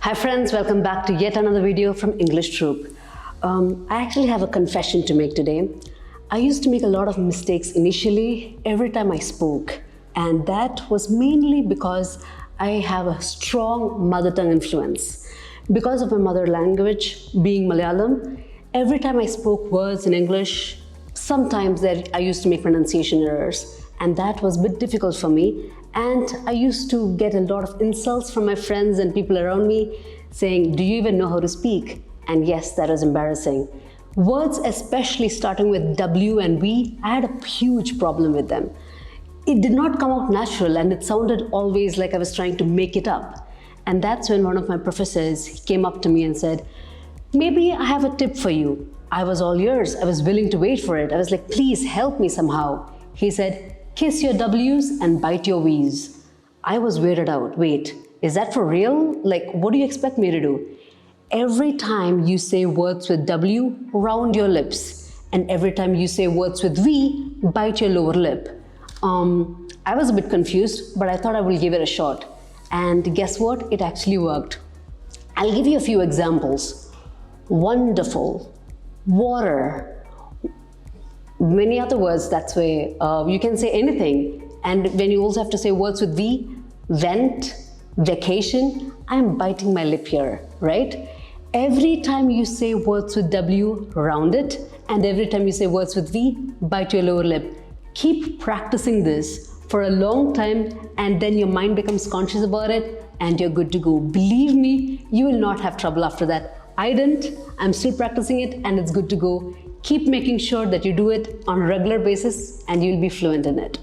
Hi friends, welcome back to yet another video from English Troop. I actually have a confession to make today. I used to make a lot of mistakes initially every time I spoke, and that was mainly because I have a strong mother tongue influence. Because of my mother language being Malayalam, every time I spoke words in English, sometimes I used to make pronunciation errors, and that was a bit difficult for me. And I used to get a lot of insults from my friends and people around me saying, "Do you even know how to speak?" And yes, that was embarrassing. Words, especially starting with W and V, I had a huge problem with them. It did not come out natural and it sounded always like I was trying to make it up. And that's when one of my professors came up to me and said, "Maybe I have a tip for you." I was all ears. I was willing to wait for it. I was like, "Please help me somehow." He said, "Kiss your W's and bite your V's." I was weirded out. Wait, is that for real? Like, what do you expect me to do? Every time you say words with W, round your lips. And every time you say words with V, bite your lower lip. I was a bit confused, but I thought I will give it a shot. And guess what? It actually worked. I'll give you a few examples. Wonderful, water, many other words. That's where you can say anything. And when you also have to say words with V, vent, vacation, I'm biting my lip here, right? Every time you say words with W, round it. And every time you say words with V, bite your lower lip. Keep practicing this for a long time, and then your mind becomes conscious about it and you're good to go. Believe me, you will not have trouble after that. I didn't. I'm still practicing it and it's good to go. Keep making sure that you do it on a regular basis and you'll be fluent in it.